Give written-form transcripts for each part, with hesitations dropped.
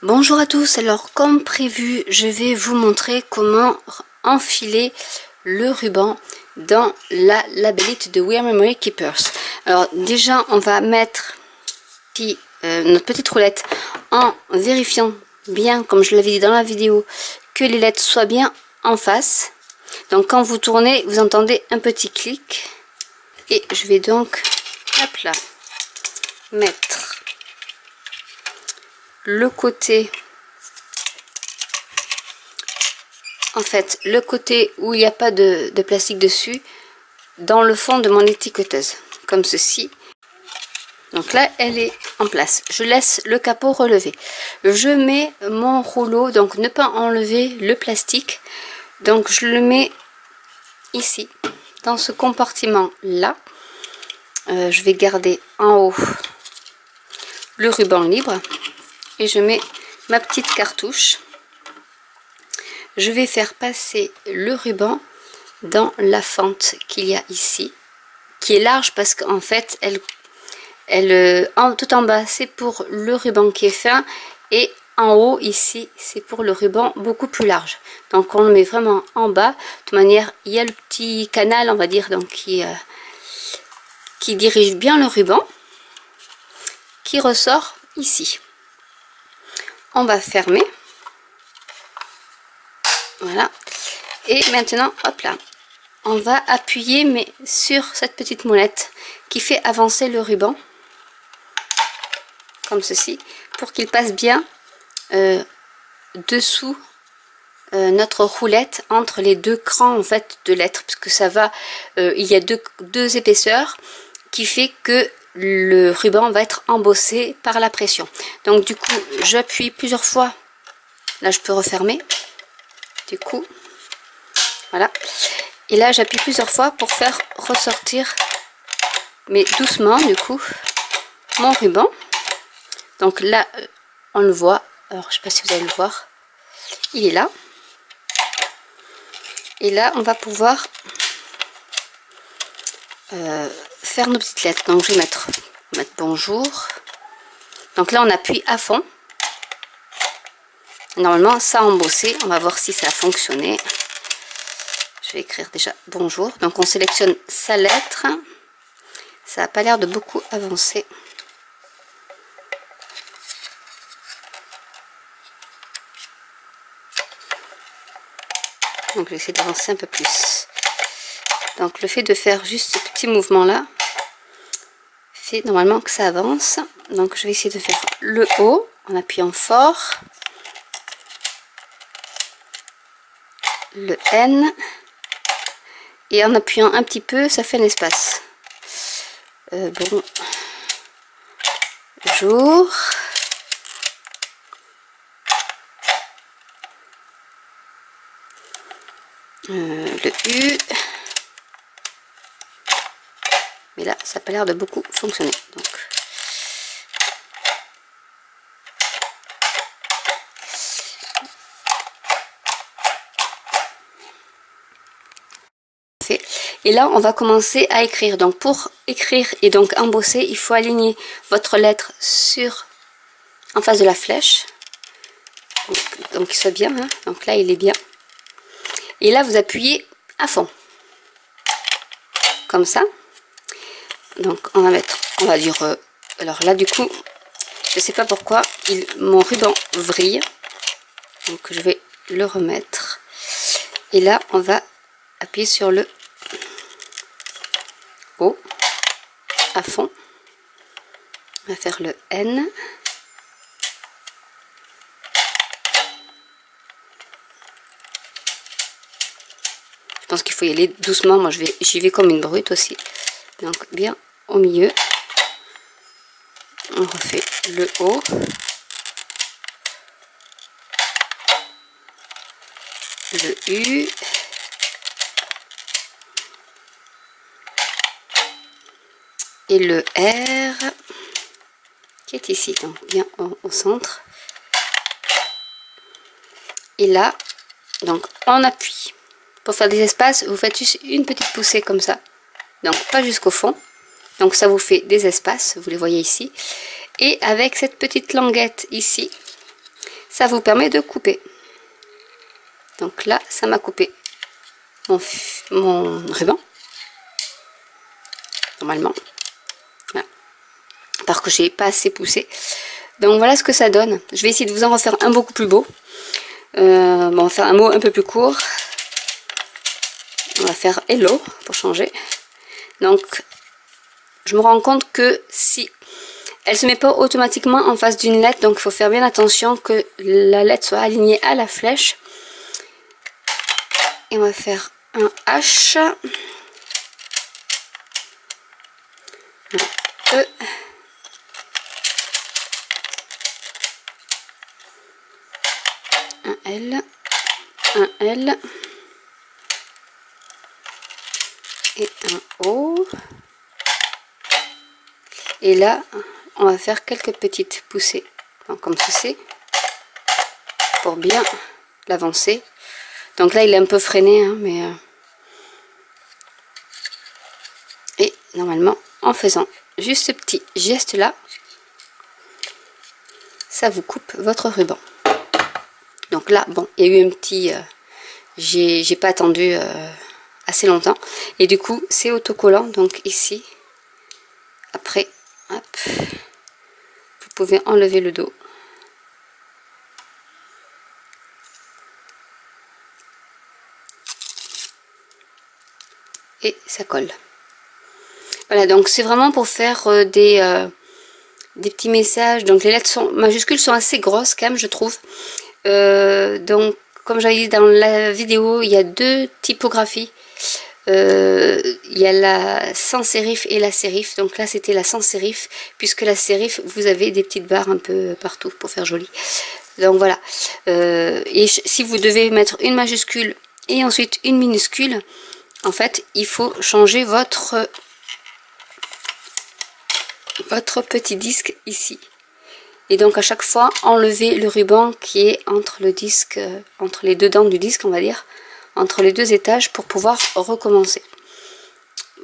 Bonjour à tous, alors comme prévu, je vais vous montrer comment enfiler le ruban dans la labellite de We Are Memory Keepers. Alors déjà, on va mettre notre petite roulette en vérifiant bien, comme je l'avais dit dans la vidéo, que les lettres soient bien en face. Donc quand vous tournez, vous entendez un petit clic. Et je vais donc, hop là, mettre le côté, en fait le côté où il n'y a pas de plastique dessus, dans le fond de mon étiqueteuse, comme ceci. Donc là elle est en place, je laisse le capot relevé, je mets mon rouleau, donc ne pas enlever le plastique, donc je le mets ici dans ce compartiment là. Je vais garder en haut le ruban libre et je mets ma petite cartouche. Je vais faire passer le ruban dans la fente qu'il y a ici, qui est large parce qu'en fait tout en bas c'est pour le ruban qui est fin et en haut ici c'est pour le ruban beaucoup plus large. Donc on le met vraiment en bas. De toute manière il y a le petit canal, on va dire, donc qui dirige bien le ruban, qui ressort ici. On va fermer. Voilà. Et maintenant, hop là, on va appuyer mais sur cette petite molette qui fait avancer le ruban, comme ceci, pour qu'il passe bien dessous notre roulette, entre les deux crans en fait de lettres, parce que ça va, il y a deux épaisseurs qui fait que le ruban va être embossé par la pression. Donc du coup j'appuie plusieurs fois, là je peux refermer, du coup voilà, et là j'appuie plusieurs fois pour faire ressortir, mais doucement du coup, mon ruban. Donc là on le voit, alors je sais pas si vous allez le voir, il est là, et là on va pouvoir faire nos petites lettres. Donc je vais mettre bonjour. Donc là on appuie à fond. Normalement ça a embossé, on va voir si ça a fonctionné. Je vais écrire déjà bonjour. Donc on sélectionne sa lettre. Ça n'a pas l'air de beaucoup avancer. Donc je vais essayer d'avancer un peu plus. Donc le fait de faire juste ce petit mouvement là fait normalement que ça avance. Donc je vais essayer de faire le haut en appuyant fort, le N, et en appuyant un petit peu ça fait un espace. Bonjour. Le U. Mais là ça n'a pas l'air de beaucoup fonctionner, donc et là on va commencer à écrire. Donc pour écrire et donc embosser, il faut aligner votre lettre en face de la flèche, donc qu'il soit bien, hein. Donc là il est bien, et là vous appuyez à fond comme ça. Donc on va dire alors là du coup je sais pas pourquoi mon ruban vrille, donc je vais le remettre, et là on va appuyer sur le O à fond. On va faire le N, je pense qu'il faut y aller doucement, moi j'y vais comme une brute aussi. Donc bien au milieu, on refait le O, le U, et le R qui est ici, donc bien au centre. Et là donc on appuie. Pour faire des espaces, vous faites juste une petite poussée comme ça, donc pas jusqu'au fond, donc ça vous fait des espaces, vous les voyez ici. Et avec cette petite languette ici, ça vous permet de couper. Donc là, ça m'a coupé mon ruban, normalement. Voilà. Parce que j'ai pas assez poussé. Donc voilà ce que ça donne. Je vais essayer de vous en refaire un beaucoup plus beau. Bon, on va faire un mot un peu plus court. On va faire hello pour changer. Donc, je me rends compte que si elle se met pas automatiquement en face d'une lettre, donc il faut faire bien attention que la lettre soit alignée à la flèche. Et on va faire un H, un E, un L, un L et un O. Et là, on va faire quelques petites poussées, comme ceci, pour bien l'avancer. Donc là, il est un peu freiné, hein, mais... Et normalement, en faisant juste ce petit geste-là, ça vous coupe votre ruban. Donc là, bon, il y a eu un petit... j'ai pas attendu assez longtemps. Et du coup, c'est autocollant. Donc ici, après, hop, vous pouvez enlever le dos. Et ça colle. Voilà, donc c'est vraiment pour faire des petits messages. Donc les lettres majuscules sont assez grosses quand même, je trouve. Donc comme j'avais dit dans la vidéo, il y a deux typographies. Il y a la sans sérif et la sérif. Donc là c'était la sans sérif, puisque la sérif vous avez des petites barres un peu partout pour faire joli. Donc voilà. Et si vous devez mettre une majuscule et ensuite une minuscule, en fait il faut changer votre petit disque ici. Et donc à chaque fois enlever le ruban qui est entre le disque, entre les deux dents du disque, on va dire, entre les deux étages, pour pouvoir recommencer.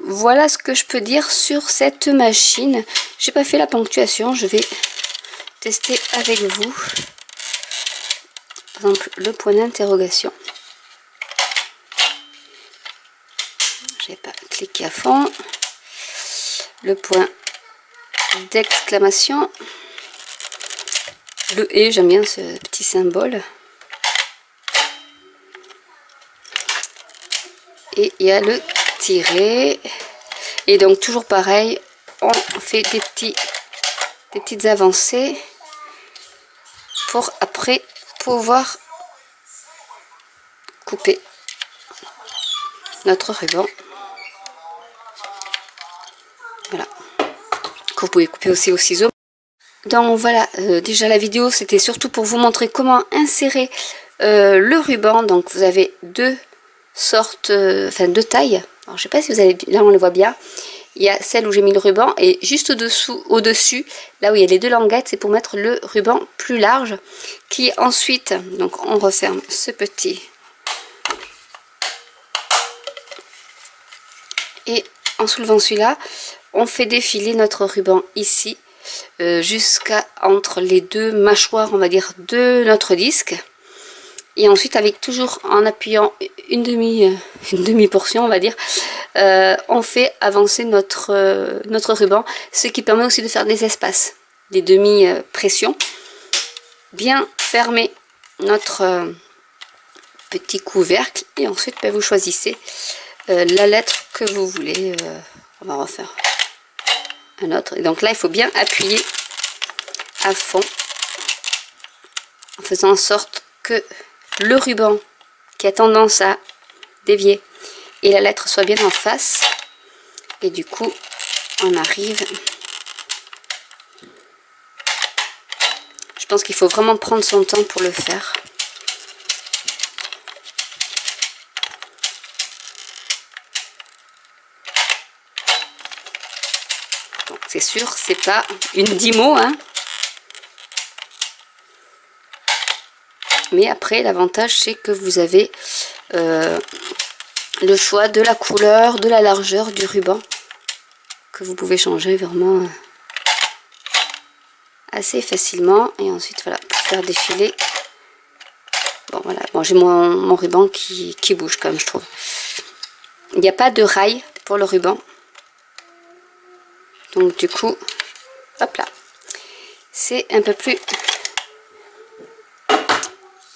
Voilà ce que je peux dire sur cette machine. J'ai pas fait la ponctuation, je vais tester avec vous. Par exemple le point d'interrogation. J'ai pas cliqué à fond. Le point d'exclamation. Le et, j'aime bien ce petit symbole. Et il y a le tiret. Et donc toujours pareil, on fait des petites avancées pour après pouvoir couper notre ruban. Voilà. Que vous pouvez couper aussi au ciseau. Donc voilà, déjà la vidéo c'était surtout pour vous montrer comment insérer le ruban. Donc vous avez deux sortes, enfin deux tailles. Alors je sais pas si vous avez, là on le voit bien. Il y a celle où j'ai mis le ruban et juste au-dessus, là où il y a les deux languettes, c'est pour mettre le ruban plus large. Qui ensuite, donc on referme ce petit. Et en soulevant celui-là, on fait défiler notre ruban ici. Jusqu'à entre les deux mâchoires, on va dire, de notre disque. Et ensuite, avec toujours en appuyant une demi portion, on va dire, on fait avancer notre ruban, ce qui permet aussi de faire des espaces, des demi-pressions. Bien fermer notre petit couvercle et ensuite ben, vous choisissez la lettre que vous voulez. On va refaire un autre. Et donc là, il faut bien appuyer à fond en faisant en sorte que le ruban qui a tendance à dévier et la lettre soit bien en face. Et du coup, on arrive. Je pense qu'il faut vraiment prendre son temps pour le faire. C'est sûr, c'est pas une 10 mots, hein. Mais après, l'avantage, c'est que vous avez le choix de la couleur, de la largeur du ruban, que vous pouvez changer vraiment assez facilement. Et ensuite, voilà, pour faire défiler Bon voilà, bon, j'ai mon ruban qui bouge quand même, je trouve. Il n'y a pas de rail pour le ruban. Donc du coup, hop là. C'est un peu plus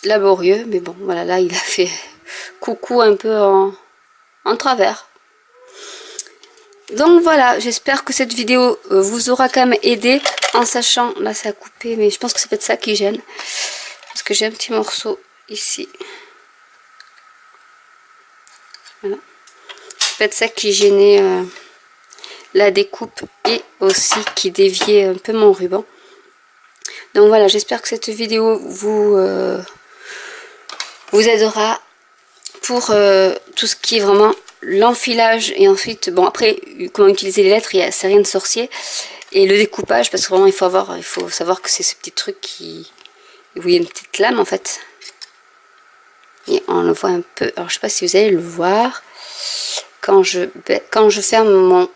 laborieux, mais bon, voilà, là il a fait coucou un peu en travers. Donc voilà, j'espère que cette vidéo vous aura quand même aidé, en sachant, là ça a coupé, mais je pense que c'est peut-être ça qui gêne, parce que j'ai un petit morceau ici. Voilà. C'est peut-être ça qui gênait la découpe et aussi qui déviait un peu mon ruban. Donc voilà, j'espère que cette vidéo vous aidera pour tout ce qui est vraiment l'enfilage. Et ensuite, bon après, comment utiliser les lettres, c'est rien de sorcier. Et le découpage, parce que vraiment il faut savoir que c'est ce petit truc qui... Vous voyez une petite lame en fait. Et on le voit un peu, alors je sais pas si vous allez le voir. Quand je ferme mon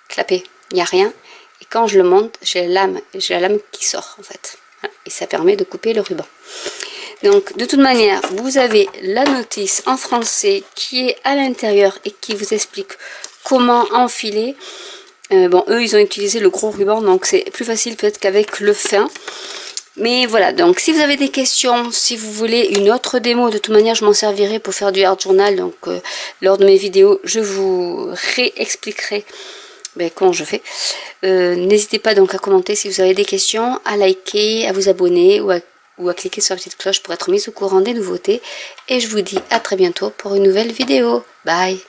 clapet, il n'y a rien. Et quand je le monte, j'ai la lame qui sort en fait. Voilà. Et ça permet de couper le ruban. Donc de toute manière, vous avez la notice en français qui est à l'intérieur et qui vous explique comment enfiler. Bon, eux ils ont utilisé le gros ruban, donc c'est plus facile peut-être qu'avec le fin. Mais voilà, donc si vous avez des questions, si vous voulez une autre démo, de toute manière je m'en servirai pour faire du art journal. Donc lors de mes vidéos, je vous réexpliquerai comment je fais. N'hésitez pas donc à commenter si vous avez des questions, à liker, à vous abonner ou à cliquer sur la petite cloche pour être mis au courant des nouveautés. Et je vous dis à très bientôt pour une nouvelle vidéo. Bye!